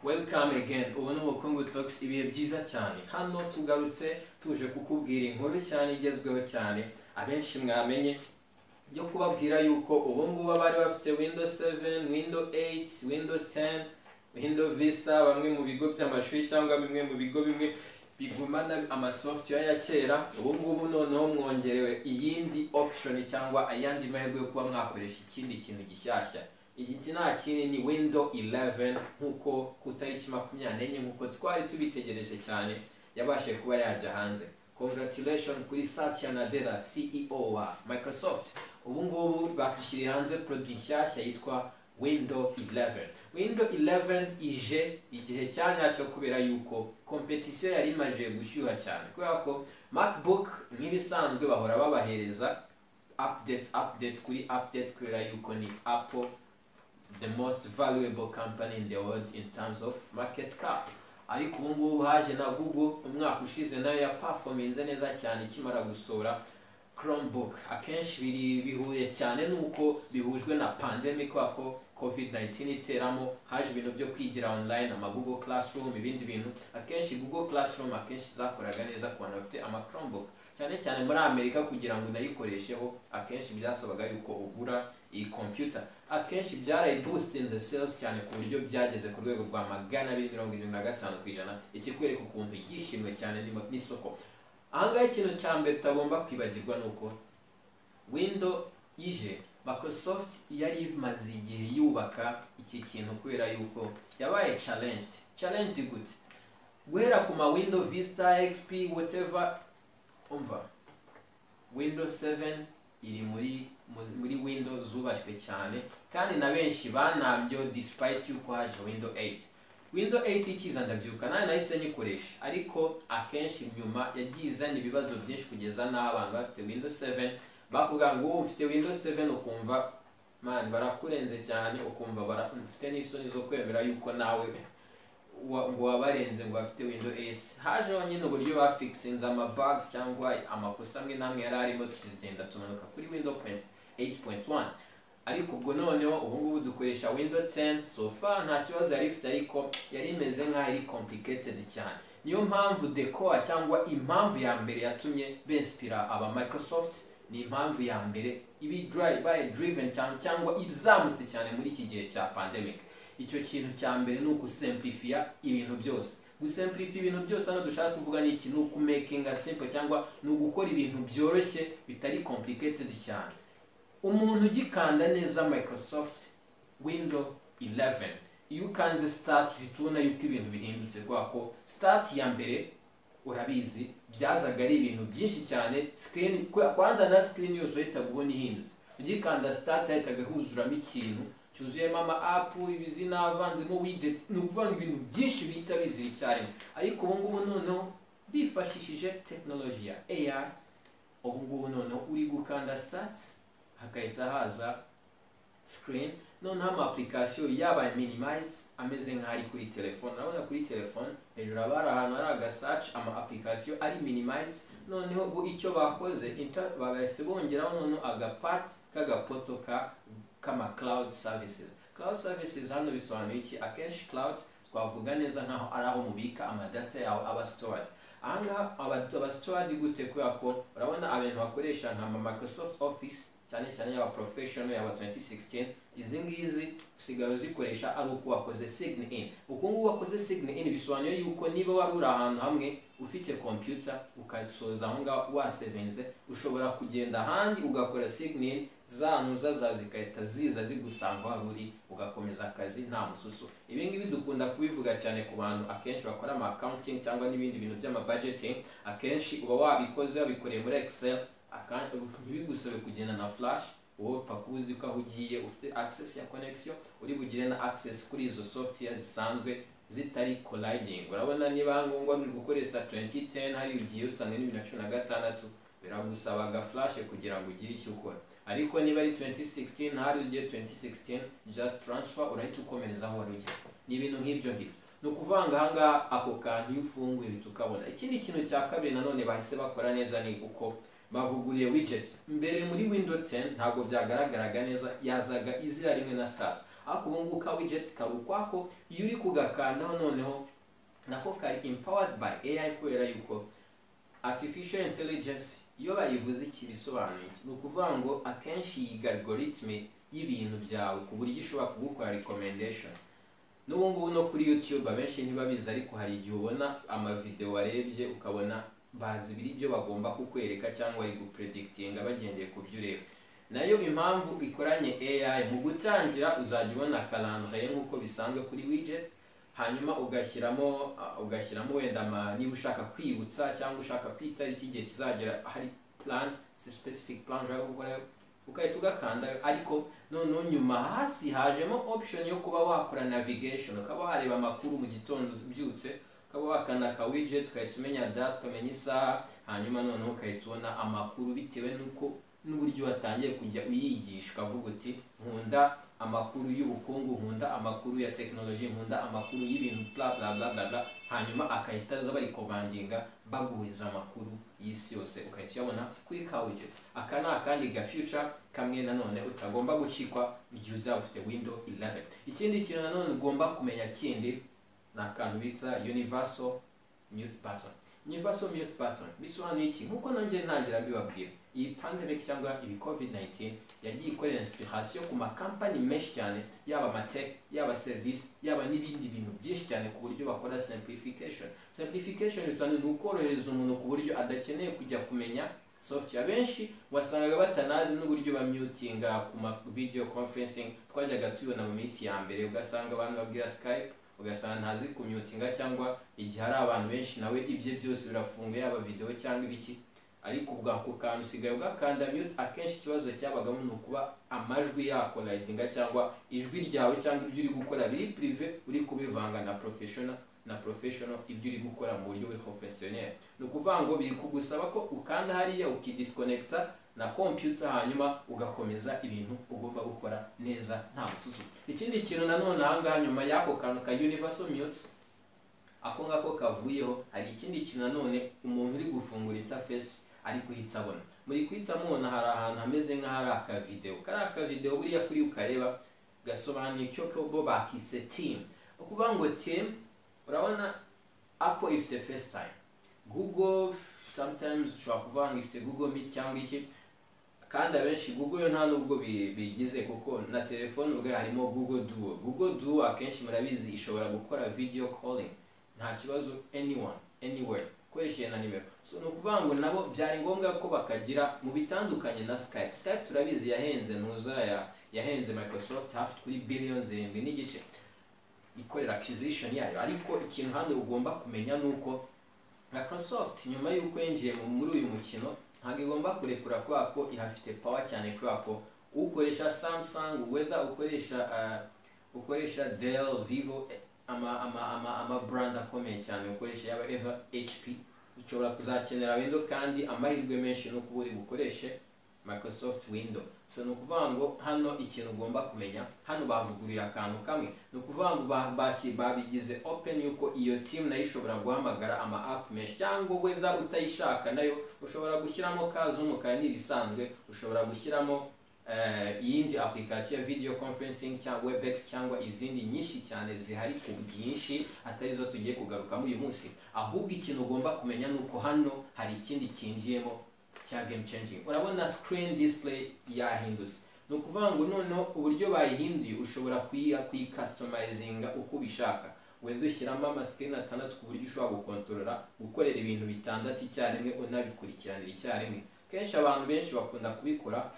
Welcome again. Ubu ni Ubukungu Talks, ibihe byiza cyane. Hano tugarutse tuje kukubwira inkuru cyane igezweho cyane abenshi mwamenye yo kubabwira yuko ubu ngubu bari bafite Windows 7, Windows 8, Windows 10, Windows Vista, bamwe mu bigo by'amashuri cyangwa bimwe mu bigo bimwe bigumana amasoftware ya kera. Ubu ngubu noneho mwongerewe iyindi option cyangwa ayandi mahirwe yo kuba mwakoresha ikindi kintu gishyashya. Iki nta kindi ni Windows 11 nkuko ku tariki 24 nkuko twari tubitegereje cyane yabashe kuba yajya hanze. Congratulations kuri Satya Nadella, CEO wa Microsoft. Ubu ngubu batushyiriye hanze produit nshyashya yitwa Windows 11. Windows 11 ije igihe cyanyacyo kubera yuko competition yari imaje gushyuha cyane, kubera ko MacBook nk'ibisanzwe bahora babahereza update kuri update kubera yuko ni Apple, the most valuable company in the world in terms of market cap. Ariko ubu ngubu haje na Google umwaka ushize nayo yaperforminze neza cyane ikimara gusora Chromebook. Akenshi bihuye cyane nuko bihujwe na pandemic wako COVID-19 iteramo, haje ibintu byo kwigira online, ama Google Classroom, ibindi bintu. Akenshi Google Classroom akenshi zakoraga neza ku bantu bafite ama Chromebook, cyane cyane muri Amerika. Kugira ngo unayikoresheho akenshi byasabaga yuko ugura iyi computer. Akenshi byarayi boostinze sales cyane ku buryo byageze ku rwego rwa 275%, ikikwereka ukuntu yishimwe cyane n'isoko. Ahangahe ikintu cya mbere tagomba kwibagirwa nuko Windows ije, Microsoft yari imaze igihe yubaka iki kintu kubera yuko yabaye challenged gute guhera ku ma Windows Vista, XP, whatever. Umva, Windows 7 iri muri Windows zubashwe cyane kandi na benshi banambyo despite yuko haje Windows 8. Windows 8 ikiza ndabyuka nayo nahise nyikoresha, ariko akenshi nyuma yagiye izana ibibazo byinshi kugeza n'aho abantu bafite Windows 7 bakuvuga ngo ufite Windows 7 ukumva man barakurenze cyane, ukumva barafite n'isoni zo kwemera yuko nawe ngo wabarenze ngo bafite Windows 8. Haje nyine uburyo bafixinze ama bugs cyangwa amakosa amwe namwe yari arimo tuzigenda tumanuka kuri Windows 8.1. Ariko ubwo noneho ubu ngubu dukoresha Windows 10. So far nta kibazo yari ifite, ariko yari imeze nk'aho iri complicated cyane. Niyo mpamvu decor cyangwa impamvu ya mbere yatumye benspira aba Microsoft, ni impamvu ya mbere ibi driven cyangwa ibzamutse cyane muri iki gihe cya pandemic. Icyo kintu cya mbere ni ugusimplify ibintu byose. Gusimplify ibintu byose hano dushaka kuvuga ni iki, ni ukumakinga simple cyangwa ni ugukora ibintu byoroshye bitari complicated cyane. Umuntu ugikanda neza Microsoft Windows 11, iyo ukanze start uhita yuko ibintu bihindutse, ko start ya mbere urabizi byazaga ari ibintu byinshi cyane. Screen kwanza na screen yose uhita ubona ihindutse. Ugikanda start ahitaga huzuramo ikintu cyuzuyemo ama app, ibizina avanzemo widget, ni ukuvanga ibintu byinshi bihita bizira icyarimwe. Ariko ubu ngubu noneho bifashishije technology ya AI, ubu ngubu noneho uri gukanda start hakahita haza screen, noneho ama application yabaye minimized ameze nk'ari kuri telefone. Urabona kuri telefone hejuru abari ahantu hari aga search, ama application ari minimized. Noneho ubu icyo bakoze babase bongeraho noneho aga part k'agapoto kama cloud services. Cloud services hano bisobanuye iki? Akenshi cloud twavuga neza nkaho ari aho mubika ama data yawe aba stored. Ahangaha aba stored gute? Kubera ko urabona abantu bakoresha nka Microsoft Office cyane cyane y'aba professional y'aba 2016, izi ngizi usigaye uzikoresha ari uko wakoze sign in. Uko nguko wakoze sign in bisobanuye yuko niba wari uri ahantu hamwe ufite computer ukasoza aho ngaho wasevenze, ushobora kugenda ahandi ugakora sign in, zanuza zikahita ziza zigusanga aho uri ugakomeza akazi nta mususu. Ibi ngibi dukunda kubivuga cyane ku bantu akenshi bakora ama accounting cyangwa n'ibindi bintu by'ama budgeting. Akenshi uba wabikoze wabikoreye muri Excel, ntibigusabe kugenda na flash, wowe upfa kuzi ko aho ugiye ufite access ya connection, uri bugire na access kuri izo software zisanzwe zitari colliding. Urabona niba ngombwa uri gukoresha 2010 hari ugiye usanga ni 2016 biragusabaga flash kugira ngo ugire icyo ukora. Ariko niba ari 2016 hari ugiye 2016 just transfer urahita ukomereza aho wari ugiye. Ni ibintu nk'ibyo ngibyo. No kuvanga hanga ako kantu yufunguye tukabona. Ikindi kintu cya kabiri nanone bahise bakora neza ni uko bavuguriye widget. Mbere muri Windows 10 ntago byagaragaraga neza, yazaga izira rimwe na start. ariko ubu ngubu ka widgets kari ukwako, iyo uri kugakandaho noneho nako kari empowered by AI, kubera yuko artificial intelligence iyo bayivuze iki bisobanuye iki? Ni ukuvuga ngo akenshi yiga algoritme y'ibintu byawe ku buryo ishobora kugukora recommendation. N'ubu ngubu no kuri YouTube abenshi ntibabizi, ariko hari igihe ubona amavideo warebye ukabona bazi biri byo bagomba kukwereka cyangwa ari gupredictinga bagendeye ku byo ureba. Nayo impamvu ikoranye AI, mu gutangira uzajya ubona calendrier nk'uko bisanzwe kuri widget, hanyuma ugashyiramo wenda niba ushaka kwibutsa cyangwa ushaka kwitariki igihe kizagera, hari plan, specific plan ushaka gukora, ukahita ugakanda. Ariko noneho nyuma hasi hajemo option yo kuba wakora navigation, ukaba wareba amakuru mu gitondo ubyutse, ukaba wakanda ka widget ukahita umenya date, ukamenya isaha, hanyuma noneho ukahita ubona amakuru bitewe n'uburyo watangiye kujya uyigisha, ukavuga uti nkunda amakuru y'ubukungu, nkunda amakuru ya technology, nkunda amakuru y'ibintu bla bla bla bla bla, hanyuma akahita aza bari commandinga baguriza amakuru y'isi yose, ukahita uyabona kuri ka widget. Aka ni akandi ga future kamwe nanone utagomba gucikwa mu gihe uzaba ufite Windows 11. Ikindi kintu nanone ugomba kumenya kindi ni akantu bita universal mute button. Universal mute button bisobanuye iki? Nkuko nanjye ntangira mbibabwira, iyi pandemic cyangwa ibi COVID-19 yagiye ikorera inspiration ku makampani menshi cyane, yaba amatech, yaba service, yaba n'ibindi bintu byinshi cyane, ku buryo bakora simplification. Simplification ni ukorohereza umuntu ku buryo adakeneye kujya kumenya software. Benshi wasangaga batanazi n'uburyo ba mutinga ku ma video conferencing twajyaga tubona mu minsi ya mbere, ugasanga abantu babwira Skype, ugasanga ntazi kumyutinga, cyangwa igihe hari abantu benshi nawe ibye byose birafunguye, yaba video cyangwa ibiki. Ariko ubwako kantu usigaye ugakanda mute, akenshi ikibazo cyabagamo ni ukuba amajwi yako lightinga cyangwa ijwi ryawe cyangwa ibyo uri gukora biri privé, uri kubivanga na professional ibyo uri gukora mu buryo buri professionnel. Ni ukuvuga ngo biri kugusaba ko ukanda hariya ukidisconnecta na computer, hanyuma ugakomeza ibintu ugomba gukora neza nta mususu. Ikindi kintu nanone ahangaha nyuma y'ako kantu ka universal mute, ako ngako kavuyeho, hari ikindi kintu nanone umuntu uri gufungura interface ari guhita abona. Muri kwita mubona hari ahantu hameze nk'ahari aka video, kari aka video buriya kuri ukareba gasobanuye icyo bo bakise team. Ukuvuga ngo team, urabona Apple ifite FaceTime, Google sometimes ushobora kuvuga ngo ifite Google Meet cyangwa iki, kandi abenshi Google yo nta nubwo bigize, kuko na telefone ubwo harimo Google Duo. Google Duo akenshi murabizi ishobora gukora video calling nta kibazo, anyone anywhere, koresheje na nimero. So nukuvuga ngo nabo byari ngombwa ko bakagira mu bitandukanye na Skype. Skype turabizi yahenze yahenze Microsoft hafi kuri billions n'igice ikorera acquisition yayo. Ariko ikintu hano ugomba kumenya nuko Microsoft nyuma y'uko yinjiye muri uyu mukino ntabwo igomba kurekura kwako ihafite power cyane, kwako ukoresha Samsung, whether ukoresha Dell, Vivo, ama brand akomeye cyane, ukoresha yaba Eva, HP, ushobora kuzakenera Windows, kandi amahirwe menshi no kuba uri bukoreshe Microsoft Windows. So ni ukuvuga ngo hano ikintu ugomba kumenya, hano bavuguruye akantu kamwe, ni ukuvuga ngo babigize open yuko iyo team nayo ishobora guhamagara ama app menshi, cyangwa whether utayishaka nayo ushobora gushyiramo Kazoom kandi ibisanzwe, ushobora gushyiramo iyindi application ya video conferencing cyangwa Webex cyangwa izindi nyinshi cyane zihari ku bwinshi atari zo tugiye kugarukamo uyu munsi. Ahubwo ikintu ugomba kumenya nuko hano hari ikindi kinjiyemo cya game changing. Urabona screen display yahindutse, ni ukuvuga ngo noneho uburyo bayihinduye ushobora kuyi-customizinga uko ubishaka, wenda ushyiramo amascreen atandatu ku buryo ushobora gukontorora gukorera ibintu bitandatu icyarimwe unabikurikiranira icyarimwe. Kenshi abantu benshi bakunda kubikora,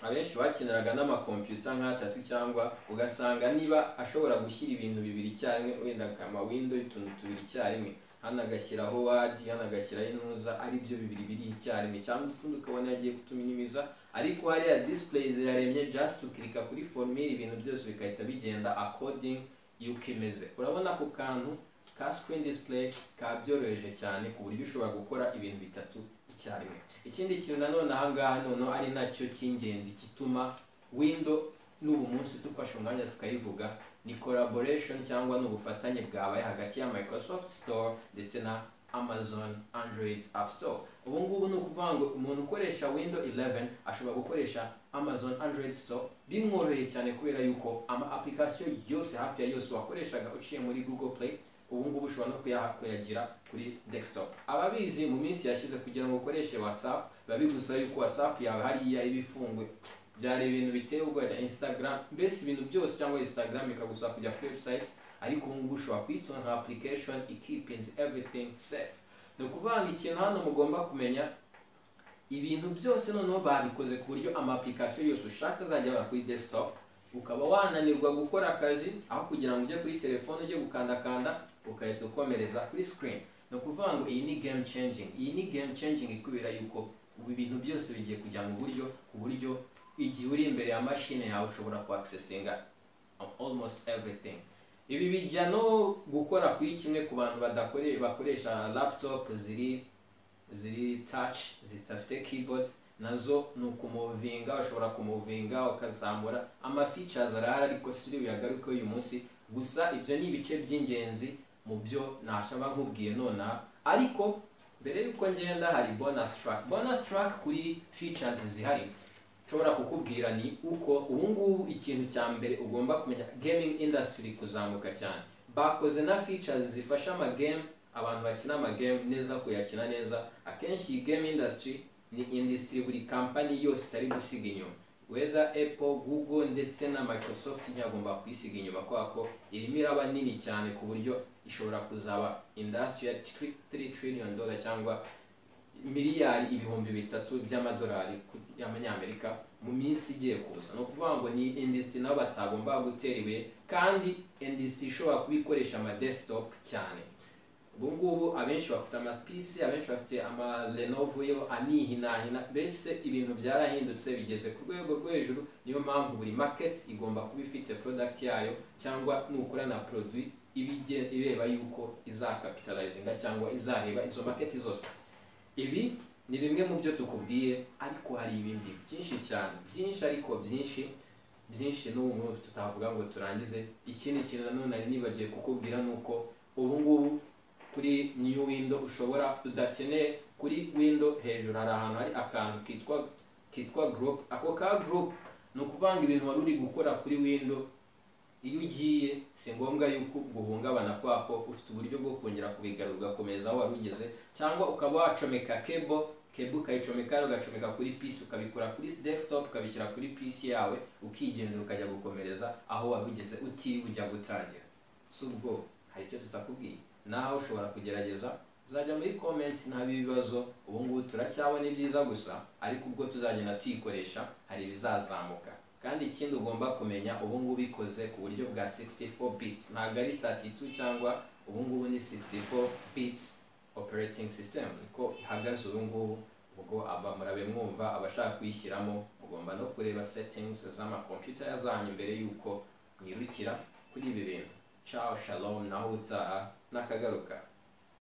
abenshi bakeneraga n'amakompiyuta nk'atatu, cyangwa ugasanga niba ashobora gushyira ibintu bibiri icyarimwe, wenda kama window utuntu tubiri icyarimwe, hano agashyiraho Word, hano agashyiraho intuza, ari byo bibiri biri icyarimwe, cyangwa utundi ukabona yagiye kutuminimiza. Ariko hariya display ziraremye, just ukirika kuri formula ibintu byose bikahita bigenda according yuko imeze. Urabona ku kantu ka screen display kabyoroheje cyane ku buryo ushobora gukora ibintu bitatu icyarimwe. Ikindi kintu nanone ahangaha noneho ari nacyo cy'ingenzi kituma Windows n'ubu munsi dufashe umwanya tukayivuga, ni collaboration cyangwa n'ubufatanye bwabaye hagati ya Microsoft Store ndetse na Amazon Android App Store. Ubu ngubu ni ukuvuga ngo umuntu ukoresha Windows 11 ashobora gukoresha Amazon Android Store bimworoheye cyane kubera yuko ama application yose hafi ya yose wakoreshaga uciye muri Google Play ubu ngubu ushobora no kuyagira kuri desktop. Ababizi mu minsi yashize kugira ngo ukoreshe WhatsApp biba bigusaba yuko WhatsApp yawe hariya ibifungwe, byari ibintu biteye ubwoba. Instagram, mbese ibintu byose cyangwa Instagram ikagusaba kujya kuri website, ariko ubu ngubu ushobora kuyituma nka application keeping everything safe. Ni ukuvanga ikintu hano mugomba kumenya, ibintu byose noneho babikoze ku buryo ama application yose ushaka azajya kuri desktop, ukaba wananirwa gukora akazi aho kugira ngo ujye kuri telefone ujye gukandakanda ukahita ukomereza kuri screen. No kuvuga ngo iyi ni game changing. Iyi ni game changing kubera yuko ubu ibintu byose bigiye kujya mu buryo, ku buryo igihe uri imbere ya machine yawe ushobora ku accessinga almost everything. Ibi bijya no gukora kuri kimwe ku bantu bakoresha laptop ziri touch zitafite keyboard, nazo nukumuvinga, ushobora kumuvinga ukazamura ama features arahari, ariko siri uyagaruke uyu munsi. Gusa ibyo ni ibice by'ingenzi mu byo nashaba nkubwiye nona, ariko mbere yuko ngenda hari bonus track kuri features zihari nshobora kukubwira. Ni uko ubu ngubu ikintu cya mbere ugomba kumenya, gaming industry kuzamuka cyane, bakoze na features zifasha ama game, abantu bakina ama game neza kuyakina neza. Akenshi iyi game industry ni industry buri company yose itari gusiga inyuma, whether Apple, Google ndetse na Microsoft ntiyagomba kwisiga inyuma, kwako irimo iraba nini cyane ku buryo ishobora kuzaba industry ya $3 trillion cyangwa miliyari ibihumbi 3 by'amadolari y'amanyamerika mu minsi igiye kuza. No kuvuga ngo ni industry nabo batagomba gutera ibuye, kandi industry ishobora kubikoresha ama desktop cyane. Ubu ngubu abenshi bafite ama PC, abenshi bafite ama Lenovo yo anihinahina, mbese ibintu byarahindutse bigeze ku rwego rwo hejuru. Niyo mpamvu buri market igomba kuba ifite product yayo, cyangwa nukora na produit ireba yuko izakapitalizinga cyangwa izareba izo market zose. Ibi ni bimwe mu byo tukubwiye, ariko hari ibindi byinshi cyane, byinshi ariko byinshi n'ubu tutavuga ngo turangize. Ikindi kintu nanone nari nibagiye kukubwira nuko ubu ngubu kuri new window ushobora udakeneye kuri window hejuru hari ahantu hari akantu kitwa group. Ako ka group no kuvanga ibintu wari uri gukora kuri window, iyo ugiye si ngombwa yuko guhungabana kwako, ufite uburyo bwo kongera kubigarura komeza aho warugeze, cyangwa ukaba wacomeka cable ukayicomeka ugacomeka kuri PC, ukabikora kuri desktop ukabishyira kuri PC yawe, ukigendera ukajya gukomereza aho warugeze utiri ujya gutangira. Subwo hari icyo tutakubwiye, naho ushobora kugerageza, uzajya muri comment nta bibazo. Ubu ngubu turacyabona ibyiza gusa, ariko ubwo tuzagenda tuyikoresha hari ibizazamuka. Kandi ikindi ugomba kumenya, ubu ngubu bikoze ku buryo bwa 64 bits, ntabwo ari 32 cyangwa, ubu ngubu ni 64 bits operating system niko ihagaze ubu ngubu. Ubwo murabe mwumva abashaka kuyishyiramo, mugomba no kureba settings z'ama computer zanyu mbere yuko mwirukira kuri ibi bintu. Ciao, shalom, naho utaha nakagaruka.